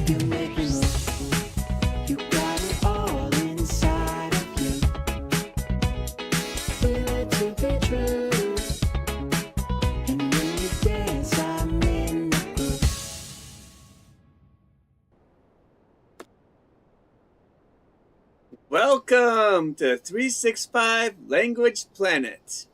You make me move. You got it all inside of you. Feel it to be true. And when you dance, I'm in the groove. Welcome to 365 Language Planet.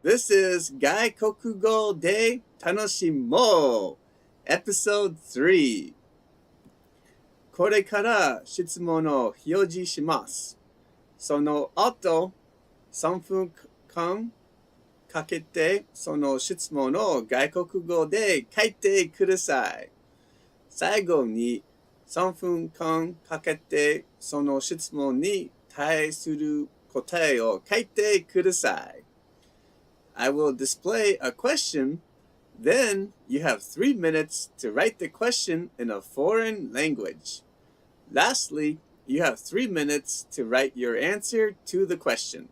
This is 外国語で楽しもう Episode 3. これから質問を表示します。その後、3分間かけてその質問を外国語で書いてください。最後に3分間かけてその質問に対する答えを書いてください。I will display a question, then you have 3 minutes to write the question in a foreign language. Lastly, you have 3 minutes to write your answer to the question.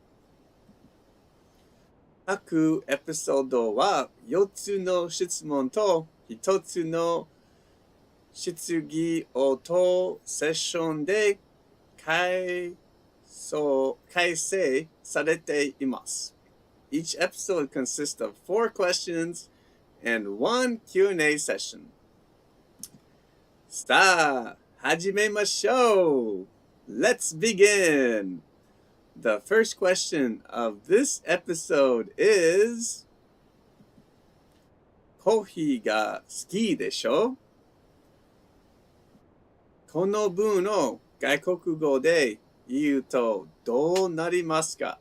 各エピソードは4つの質問と1つの質疑応答セッションで改正されています。Each episode consists of 4 questions and 1 Q&A session. さあ、始めましょう! Let's begin! The first question of this episode is コーヒーが好きでしょ? この文を外国語で言うとどうなりますか?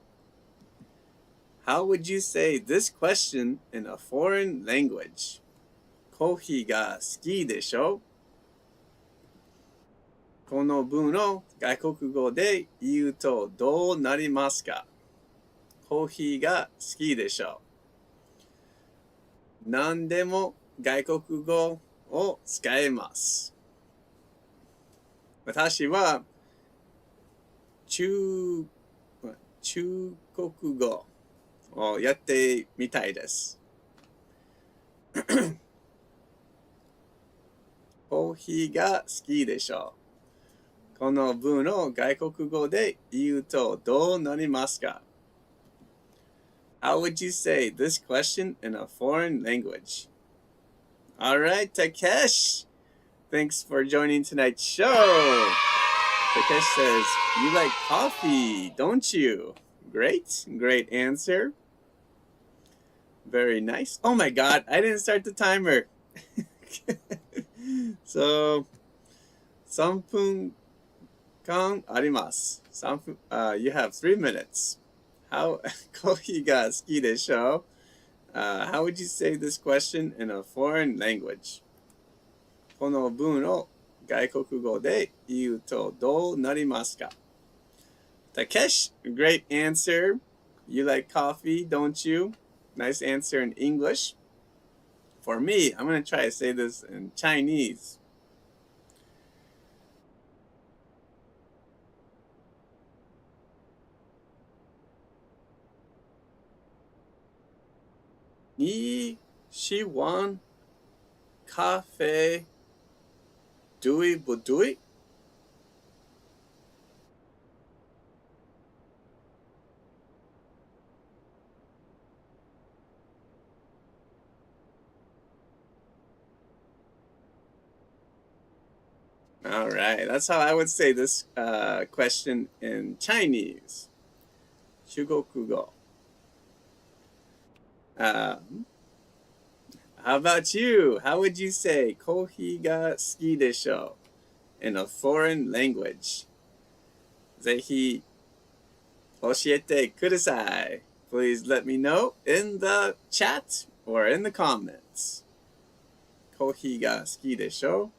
How would you say this question in a foreign language? コーヒーが好きでしょ? この文を外国語で言うとどうなりますか? コーヒーが好きでしょ? 何でも外国語を使えます。私は中国語をやってみたいです。コーヒーが好きでしょう。この文を外国語で言うとどうなりますか? How would you say this question in a foreign language? Alright, Takesh! Thanks for joining tonight's show! Takesh says, you like coffee, don't you? Great, great answer. Very nice. Oh my god, I didn't start the timer. So, 3分間あります。You have 3 minutes. How コーヒーが好きでしょ? How would you say this question in a foreign language? この文を外国語で言うとどうなりますか? Takesh, great answer. You like coffee, don't you? Nice answer in English. For me, I'm going to try to say this in Chinese. 你喜欢咖啡对不对? All right, that's how I would say this question in Chinese. 中国語. How about you? How would you say コーヒーが好きでしょ? In a foreign language. ぜひ教えてください. Please let me know in the chat or in the comments. コーヒーが好きでしょ?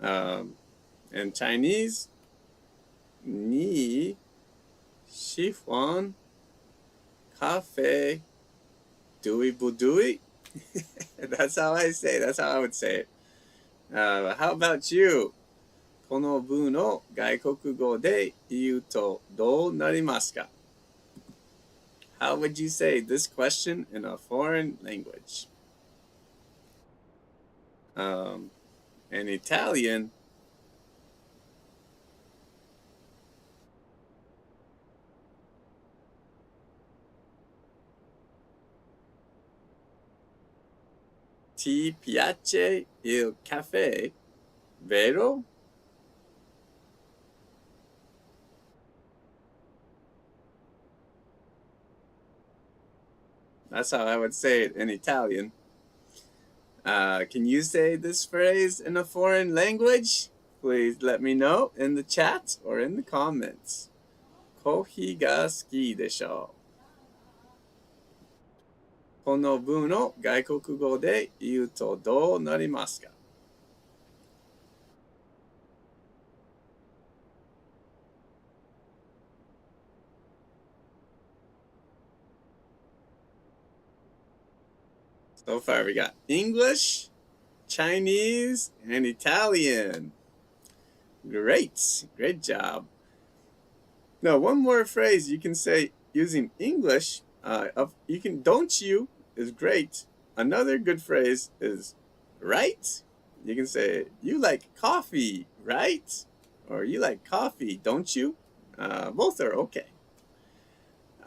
In Chinese, 你喜欢咖啡对不对? That's how I say it. That's how I would say it. How about you? この文を外国語で言うとどうなりますか? How would you say this question in a foreign language? In Italian, ti piace il caffè, vero? That's how I would say it in Italian. Can you say this phrase in a foreign language? Please let me know in the chat or in the comments. コーヒーが好きでしょう。この文を外国語で言うとどうなりますか？ So far we got English, Chinese, and Italian. Great job. Now, one more phrase you can say using English. You can don't you is great. Another good phrase is right. You can say you like coffee, right? Or you like coffee, don't you? Both are okay.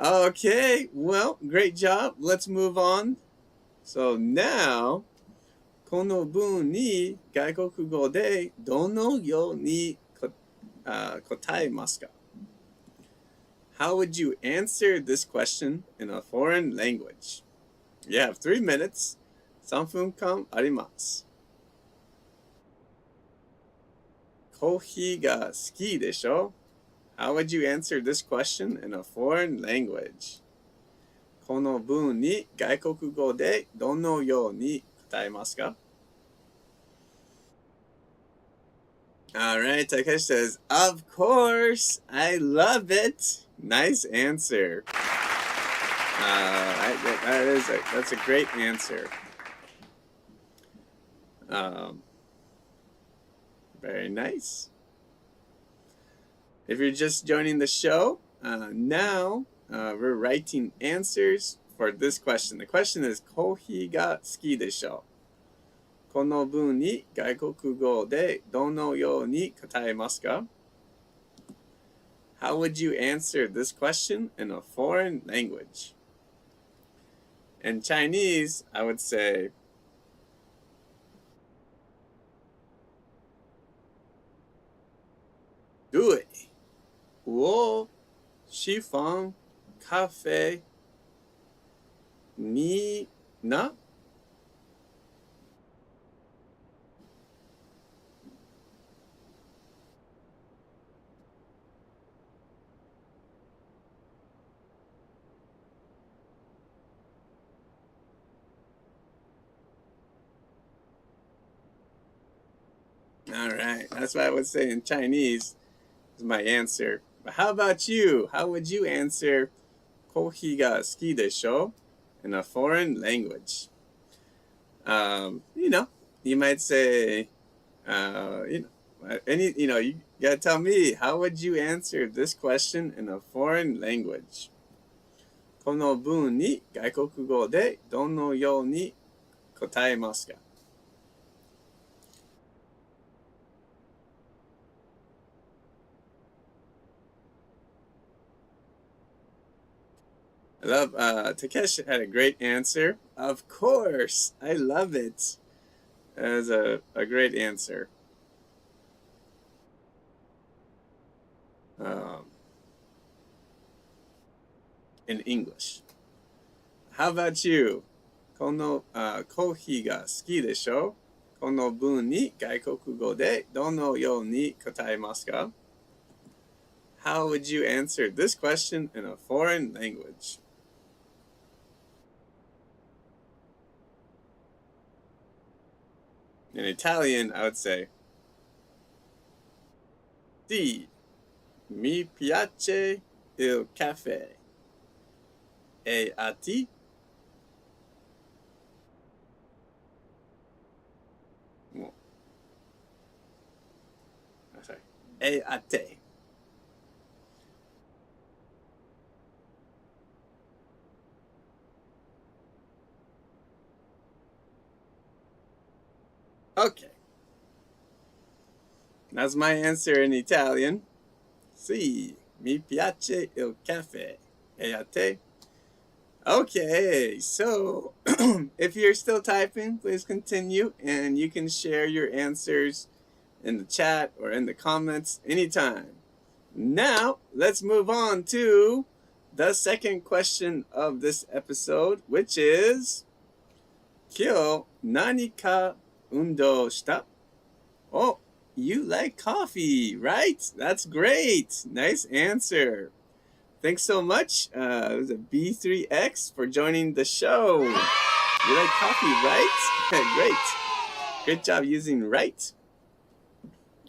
Okay, well, great job. Let's move on. So now, この文に外国語でどのように答えますか？ How would you answer this question in a foreign language? You have 3 minutes. 3分間あります。コーヒーが好きでしょ? How would you answer this question in a foreign language? この文に外国語でどのように答えますか? All right, Takeshi says, of course, I love it. Nice answer. That's a great answer. Very nice. If you're just joining the show, now we're writing answers for this question. The question is, コーヒーが好きでしょ? この文に外国語でどのように答えますか? How would you answer this question in a foreign language? In Chinese, I would say, 对，我喜欢咖啡，你呢? All right, that's what I would say in Chinese is my answer. But how about you? How would you answer コーヒーが好きでしょ? In a foreign language? You might say, you gotta tell me, how would you answer this question in a foreign language? この文に外国語でどのように答えますか? I love, Takeshi had a great answer. Of course, I love it. That was a great answer. In English. How about you? この、コーヒーが好きでしょ? この文に外国語でどのように答えますか? How would you answer this question in a foreign language? In Italian, I would say, Sì, mi piace il caffè. E a ti? Sorry. E a te? Okay. That's my answer in Italian. Sì, mi piace il caffè. E a te? Okay, so if you're still typing, please continue and you can share your answers in the chat or in the comments anytime. Now, let's move on to the second question of this episode, which is 今日何か運動した? Oh, you like coffee, right? That's great. Nice answer. Thanks so much. It was a B3X for joining the show. You like coffee, right? Great. Great job using right.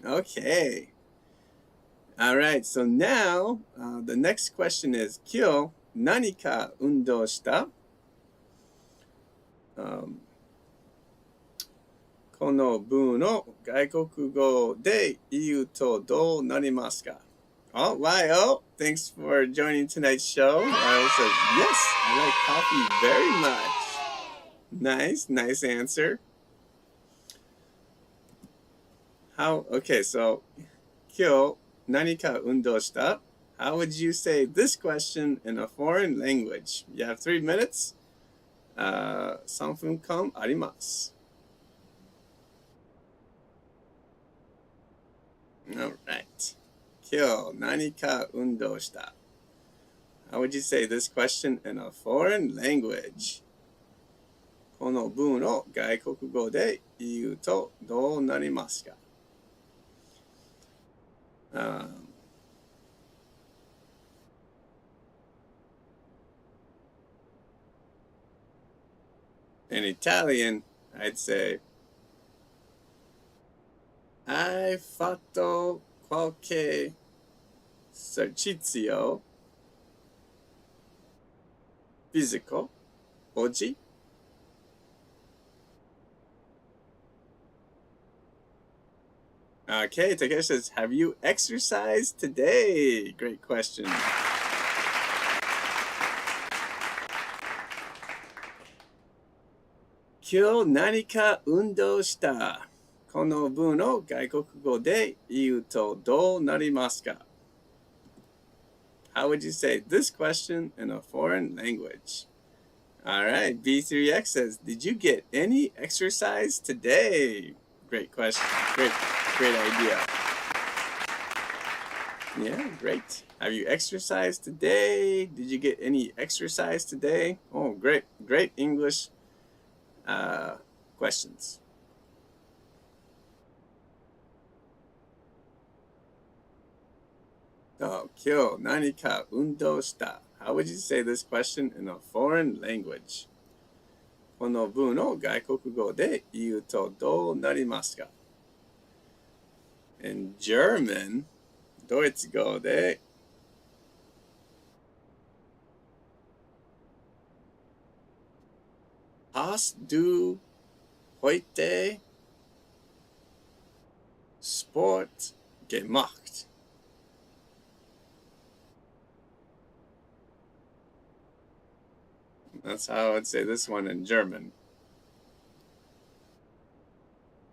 Okay. All right. So now the next question is 今日何か運動した? この文を外国語で言うとどうなりますか? Oh, YO, thanks for joining tonight's show. I said, yes, I like coffee very much. Nice answer. Okay, so 今日何か運動した? How would you say this question in a foreign language? You have 3 minutes. 3分間あります. All right. 今日何か運動した? How would you say this question in a foreign language? この文を外国語で言うとどうなりますか? In Italian, I'd say Hai fatto qualche esercizio fisico oggi? Okay, Takeshi says, have you exercised today? Great question. 今日何か運動した? この文を外国語で言うとどうなりますか? How would you say this question in a foreign language? All right, B3X says, did you get any exercise today? Great question. Great idea. Yeah, great. Have you exercised today? Did you get any exercise today? Oh, great English questions. Oh, 今日何か運動した? How would you say this question in a foreign language? この文を外国語で言うとどうなりますか? In German, ドイツ語でHast du heute Sport gemacht? That's how I would say this one in German.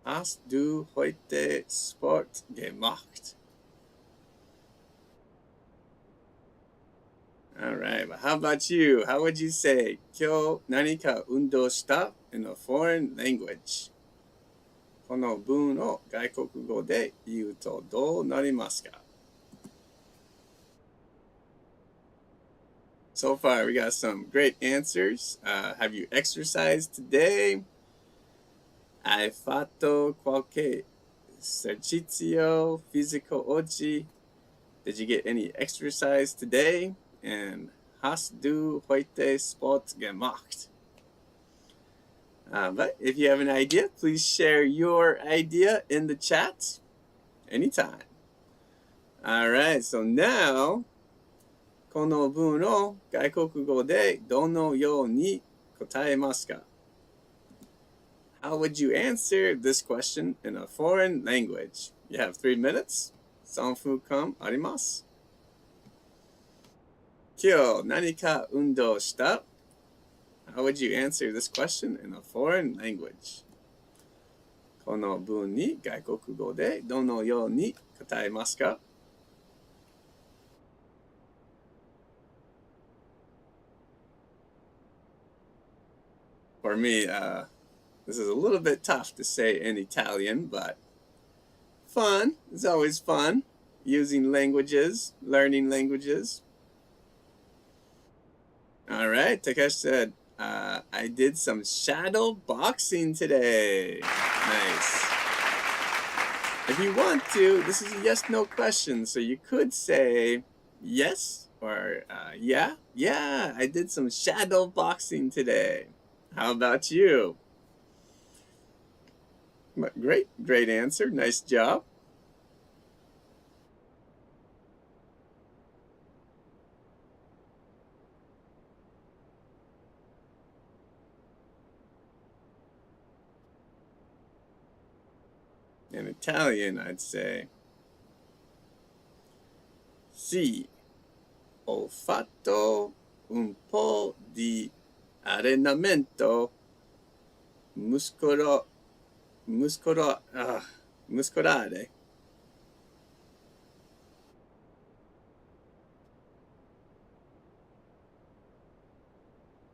Hast du heute Sport gemacht? All right, but how about you? How would you say 今日何か運動した in a foreign language? この文を外国語で言うとどうなりますか? So far, we got some great answers. Have you exercised today? Hai fatto qualche esercizio fisico oggi? Did you get any exercise today? And hast du heute Sport gemacht? But if you have an idea, please share your idea in the chat anytime. All right, so now, この文を外国語でどのように答えますか? How would you answer this question in a foreign language? You have 3 minutes. 3分間あります. 今日何か運動した? How would you answer this question in a foreign language? この文に外国語でどのように答えますか？ For me, this is a little bit tough to say in Italian, but fun. It's always fun using languages, learning languages. All right, Takesh said, I did some shadow boxing today. Nice. If you want to, this is a yes-no question, so you could say yes or yeah, I did some shadow boxing today. How about you? Great answer. Nice job. In Italian, I'd say, sì, ho fatto un po' di allenamento muscolare.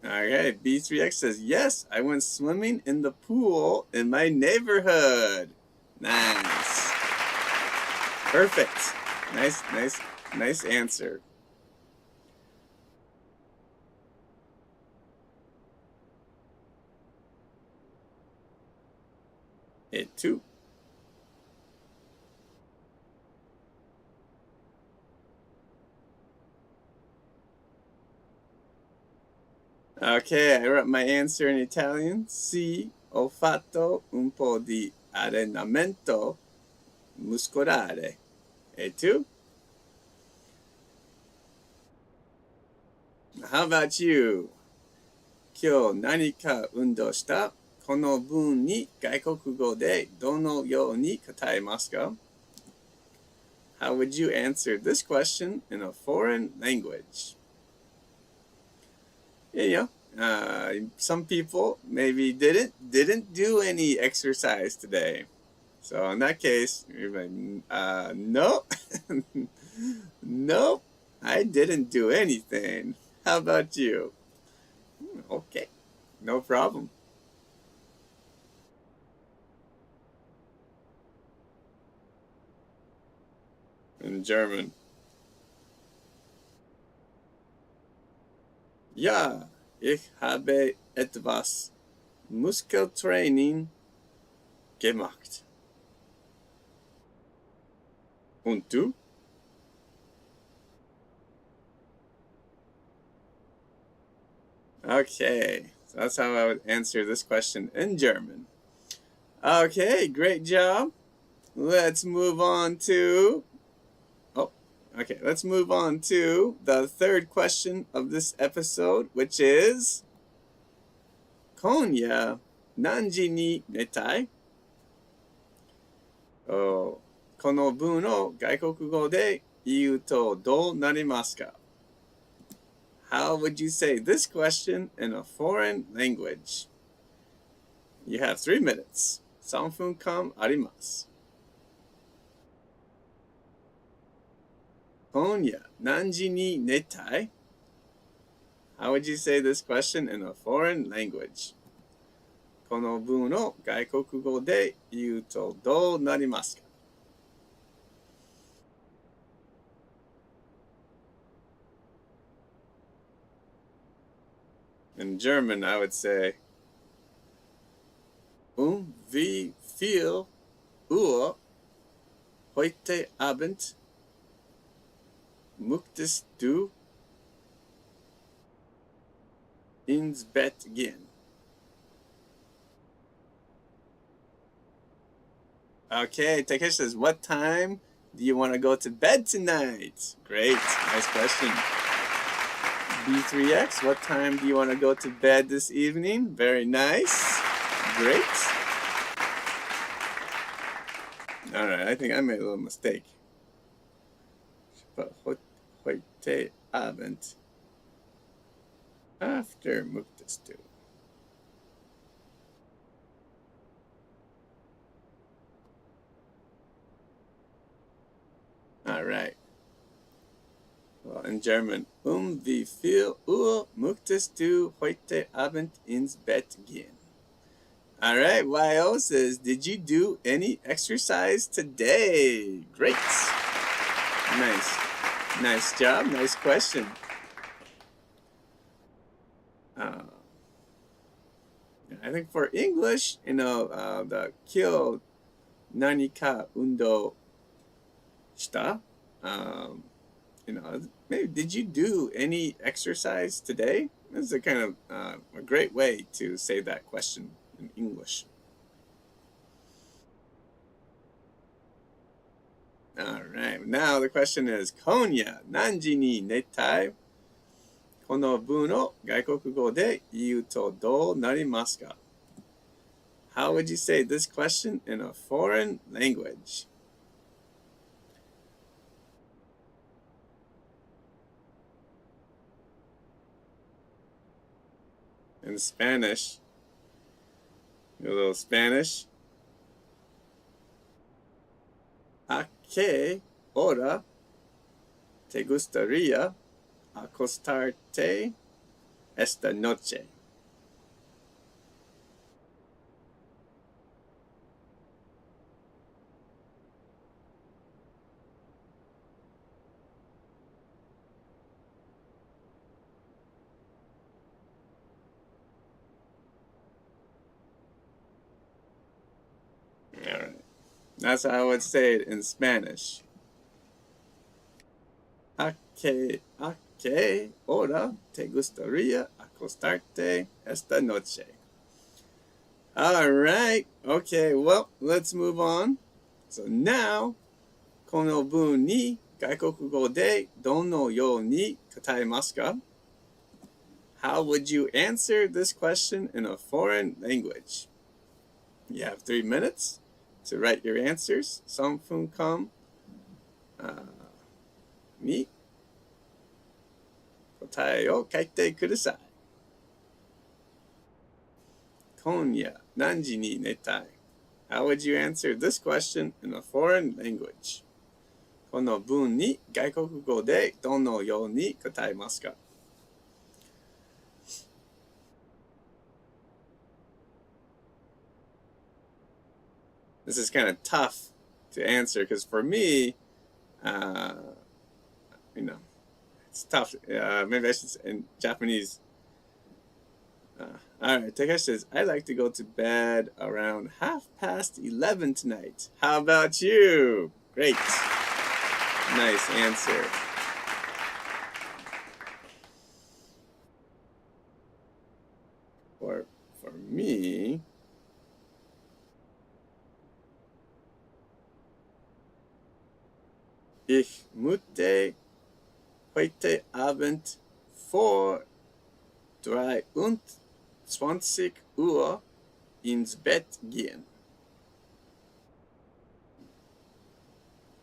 Okay, B3X says, yes, I went swimming in the pool in my neighborhood. Nice. Perfect. Nice answer. It too. Okay, I wrote my answer in Italian. Sì, ho fatto un po' di allenamento muscolare. E tu? How about you? 今日何か運動した？この文に外国語でどのように答えますか？ How would you answer this question in a foreign language? Some people maybe didn't do any exercise today. So in that case, you're like, no, nope, I didn't do anything. How about you? Okay, no problem. In German. Ja, ich habe etwas Muskeltraining gemacht. Und du? Okay, so that's how I would answer this question in German. Okay, great job. Let's move on to let's move on to the third question of this episode, which is 今夜何時に寝たい？この文を外国語で言うとどうなりますか？ How would you say this question in a foreign language? You have 3 minutes. 3分間あります。今夜何時に寝たい？ How would you say this question in a foreign language? この文を外国語で言うとどうなりますか？ In German, I would say, wie viel Uhr heute Abend möchtest du ins Bett gehen? Okay, Takeshi says, what time do you want to go to bed tonight? Great, nice question. B3X, what time do you want to go to bed this evening? Very nice. Great. All right, I think I made a little mistake. But heute Abend after möchtest du. All right. Well, in German, wie viel Uhr möchtest du heute Abend ins Bett gehen? All right, YO says, did you do any exercise today? Great. Nice. Nice job. Nice question. I think for English, the kyo nani ka undo shita? Maybe did you do any exercise today? This is a kind of a great way to say that question in English. All right. Now the question is, Konya nanji ni netai? この文を外国語で言うとどうなりますか? How would you say this question in a foreign language? In Spanish, a little Spanish. ¿A qué hora te gustaría acostarte esta noche? All right. That's how I would say it in Spanish. ¿A qué hora te gustaría acostarte esta noche? All right. Okay, well, let's move on. So now, この文に外国語でどのように答えますか? How would you answer this question in a foreign language? You have 3 minutes to write your answers. 3分間に答えを書いてください。今夜何時に寝たい? How would you answer this question in a foreign language? この文に外国語でどのように答えますか? This is kind of tough to answer because for me, it's tough. Maybe I should say in Japanese. All right, Takeshi says, I like to go to bed around 11:30 tonight. How about you? Great. Nice answer. For me, ich möchte heute Abend vor 23 Uhr ins Bett gehen.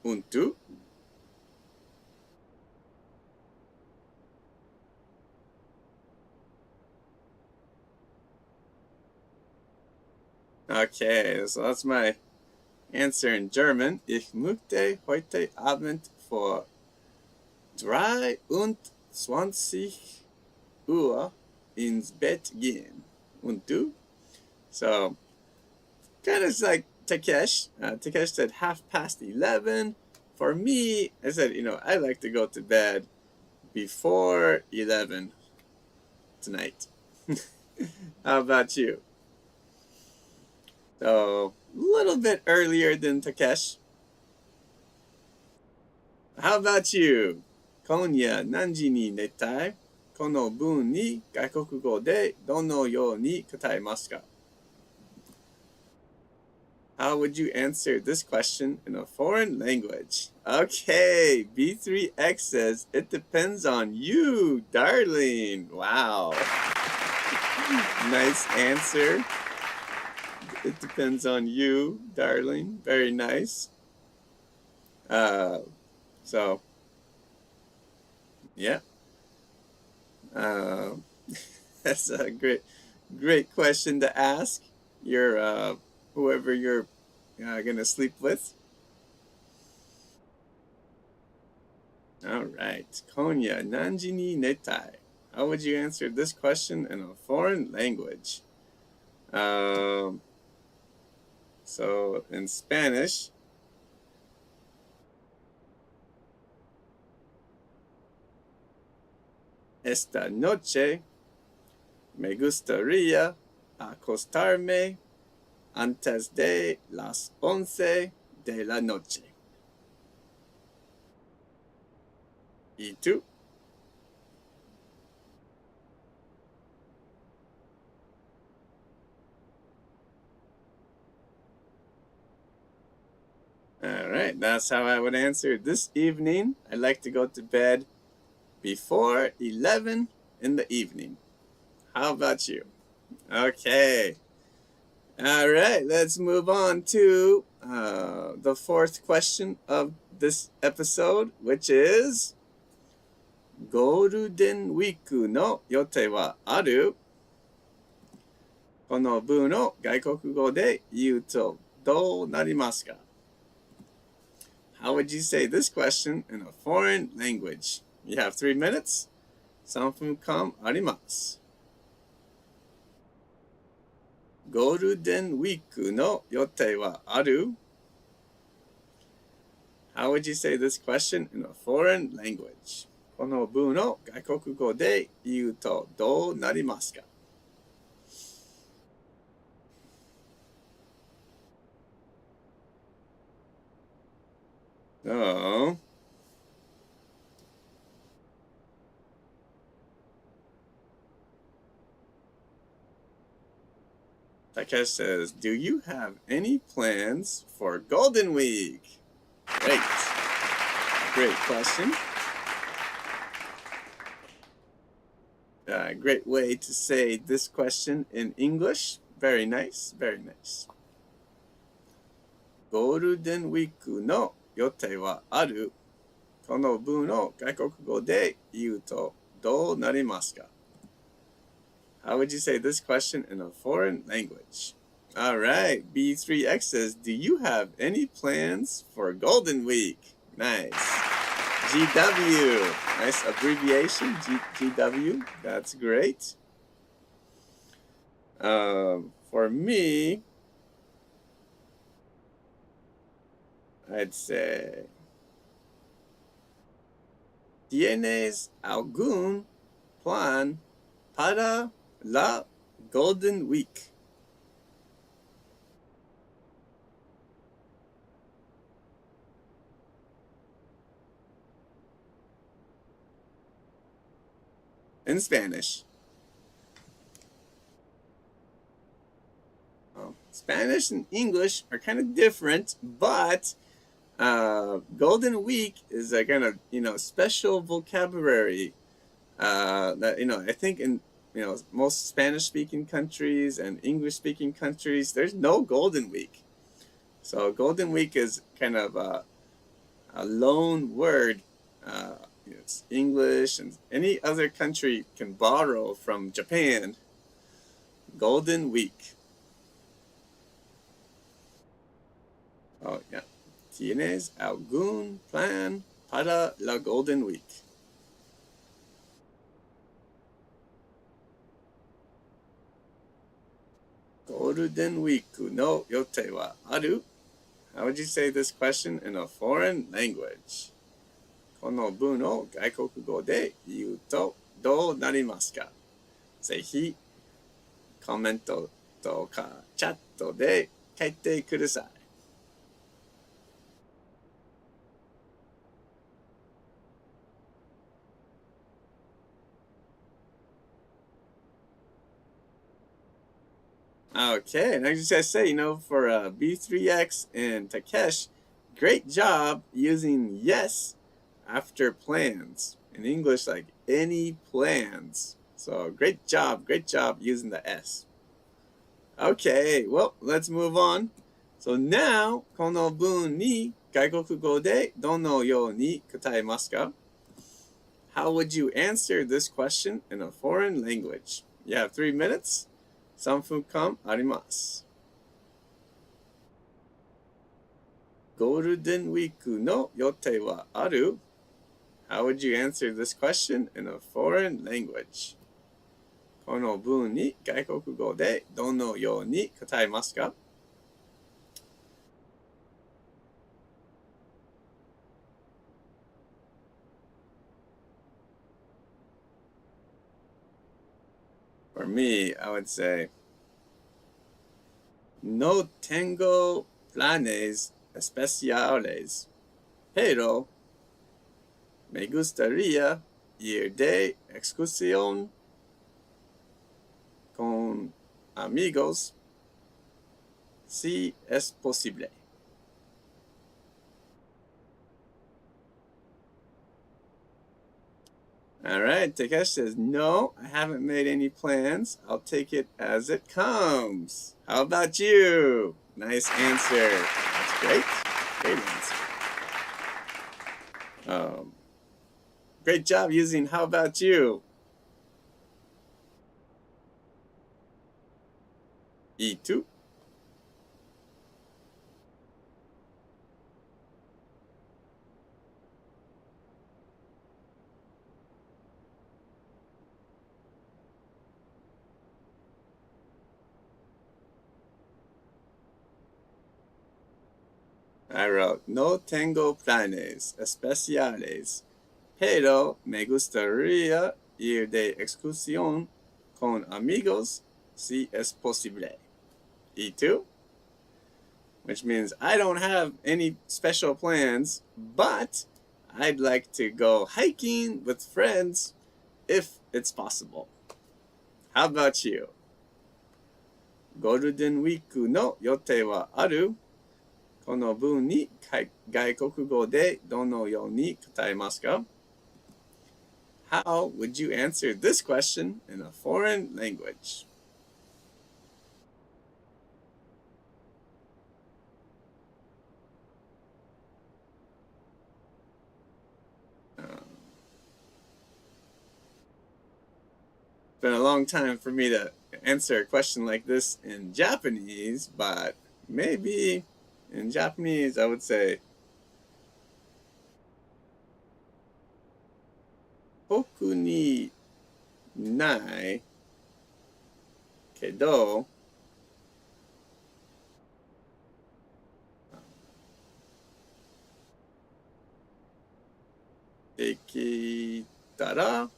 Und du? Okay, so that's my answer in German. Ich möchte heute Abend vor 23 Uhr ins Bett gehen. Und du? So, kind of like Takesh. Takesh said 11:30. For me, I said, I like to go to bed before 11 tonight. How about you? So, a little bit earlier than Takesh. How about you? 今夜何時に寝たい? この文に外国語でどのように答えますか? How would you answer this question in a foreign language? Okay, B3X says, it depends on you, darling. Wow. Nice answer. It depends on you, darling. Very nice. So, yeah. That's a great question to ask your whoever you're gonna sleep with. Alright. 今夜何時に寝たい? How would you answer this question in a foreign language? So in Spanish, esta noche me gustaría acostarme antes de las 11 de la noche. ¿Y tú? All right, that's how I would answer this evening. I like to go to bed before 11 in the evening. How about you? Okay. All right, let's move on to the fourth question of this episode, which is ゴールデンウィークの予定はある? この文を外国語で言うとどうなりますか? How would you say this question in a foreign language? You have 3 minutes. 3分間あります。ゴールデンウィークの予定はある? How would you say this question in a foreign language? この文を外国語で言うとどうなりますか? So, Takesh says, do you have any plans for Golden Week? Great. Great question. Great way to say this question in English. Very nice, very nice. ゴールデンウィークの予定はある? この文を外国語で言うとどうなりますか? How would you say this question in a foreign language? All right, B3X says, do you have any plans for Golden Week? Nice. GW, nice abbreviation, GW, that's great. For me, I'd say, ¿tienes algún plan para la Golden Week? In Spanish. Spanish and English are kind of different, but Golden Week is a kind of, special vocabulary that, I think in, most Spanish-speaking countries and English-speaking countries, there's no Golden Week. So Golden Week is kind of a loan word. It's English, and any other country can borrow from Japan. Golden Week. Oh, yeah. ¿Tienes algún plan para la Golden Week? Golden Week no yote wa aru? How would you say this question in a foreign language? この文を外国語で言うとどうなりますか? ぜひコメントとかチャットで書いてください。Okay, and as I say, for B3X and Takesh, great job using yes after plans. In English, like any plans. So great job using the S. Okay, well, let's move on. So now, この文に外国語でどのように答えますか? How would you answer this question in a foreign language? You have 3 minutes. 3分間あります。ゴールデンウィークの予定はある? How would you answer this question in a foreign language? この文に外国語でどのように答えますか? For me, I would say, no tengo planes especiales, pero me gustaría ir de excursión con amigos si es posible. All right, Takesh says, no, I haven't made any plans. I'll take it as it comes. How about you? Nice answer. That's great. Great answer. Great job using how about you? いいと? I wrote, no tengo planes especiales, pero me gustaría ir de excursión con amigos si es posible. Y tú? Which means I don't have any special plans, but I'd like to go hiking with friends if it's possible. How about you? ゴールデンウィークの予定はある? この文に外国語でどのように答えますか? How would you answer this question in a foreign language? It's been a long time for me to answer a question like this in Japanese, but maybe in Japanese I would say, 特にないけど、できたら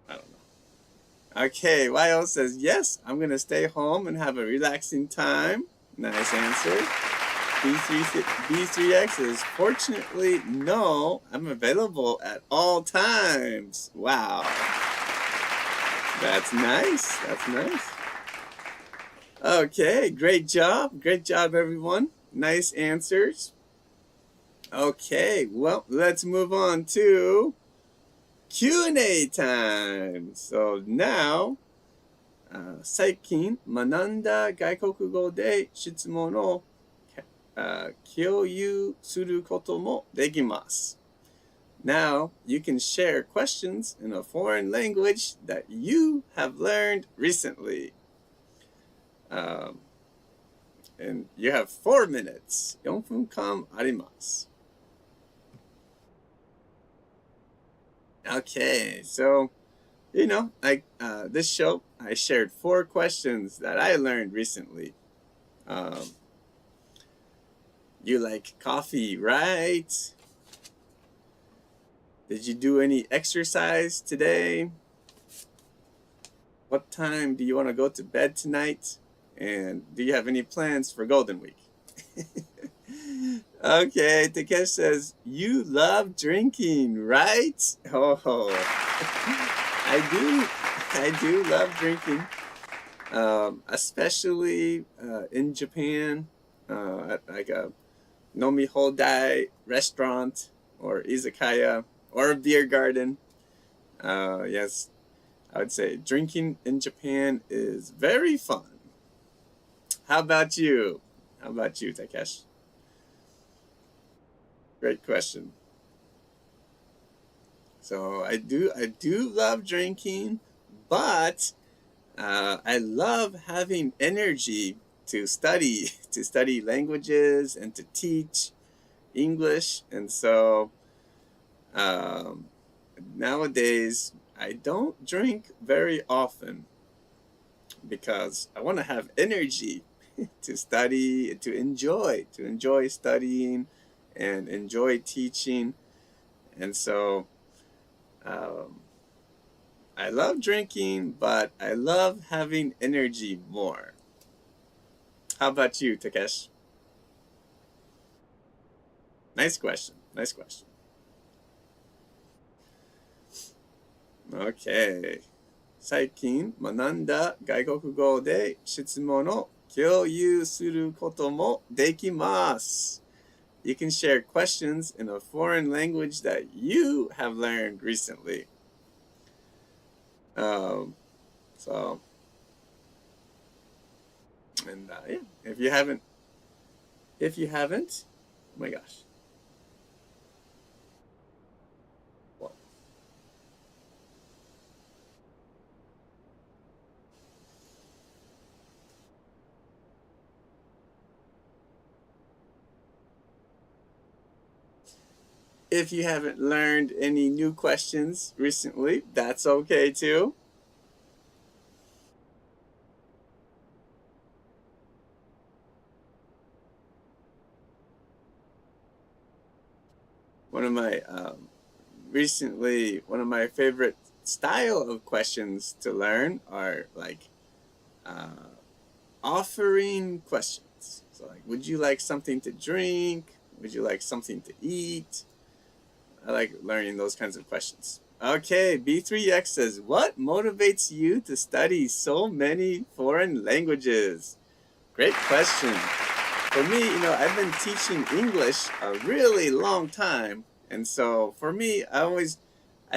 I don't know. Okay, Yo says, yes, I'm going to stay home and have a relaxing time. Nice answer. B3X says, fortunately, no, I'm available at all times. Wow. That's nice. That's nice. Okay, great job. Great job, everyone. Nice answers. Okay, well, let's move on to Q&A time. So now, 最近学んだ外国語で質問を共有することもできます。Now, you can share questions in a foreign language that you have learned recently. And you have 4 minutes. 4分間あります。Okay, so, like this show, I shared 4 questions that I learned recently. You like coffee, right? Did you do any exercise today? What time do you want to go to bed tonight? And do you have any plans for Golden Week? Okay, Takesh says, you love drinking, right? Oh, I do love drinking, especially in Japan, at like a Nomihodai restaurant or izakaya or a beer garden. Yes, I would say drinking in Japan is very fun. How about you? How about you, Takesh? Great question. So I do love drinking, but I love having energy to study languages and to teach. English, and so nowadays I don't drink very often because I want to have energy to study, to enjoy studying and enjoy teaching. And so I love drinking, but I love having energy more. How about you, Takesh? Nice question. Nice question. Okay. 最近学んだ外国語で質問を共有することもできます。You can share questions in a foreign language that you have learned recently. So, and yeah, if you haven't, oh my gosh. Well, if you haven't learned any new questions recently, that's okay too. One of my favorite style of questions to learn are like offering questions. So like, would you like something to drink? Would you like something to eat? I like learning those kinds of questions. Okay, B3X says, what motivates you to study so many foreign languages? Great question. For me, I've been teaching English a really long time. And so for me, I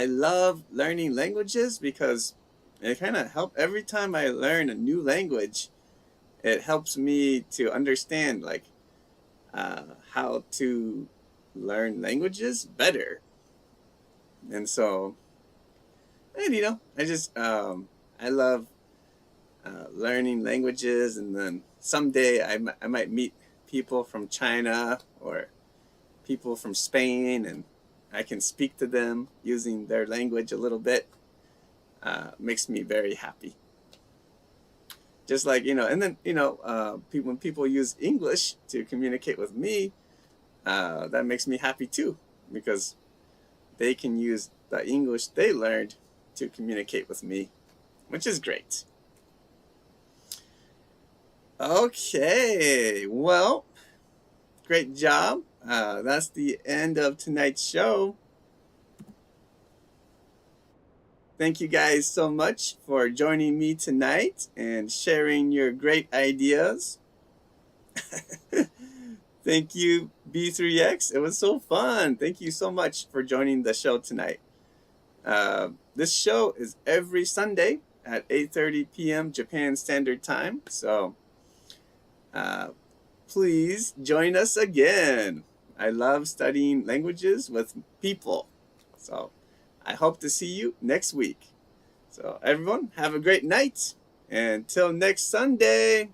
love learning languages because it kind of helps every time I learn a new language. It helps me to understand like how to learn languages better. And so, and I just I love learning languages, and then someday I might meet people from China or people from Spain, and I can speak to them using their language a little bit. Makes me very happy. Just like, and then, when people use English to communicate with me, that makes me happy too, because they can use the English they learned to communicate with me, which is great. Okay, well, great job. That's the end of tonight's show. Thank you guys so much for joining me tonight and sharing your great ideas. Thank you, B3X. It was so fun. Thank you so much for joining the show tonight. This show is every Sunday at 8:30 p.m. Japan Standard Time. So please join us again. I love studying languages with people. So I hope to see you next week. So everyone, have a great night. Until next Sunday.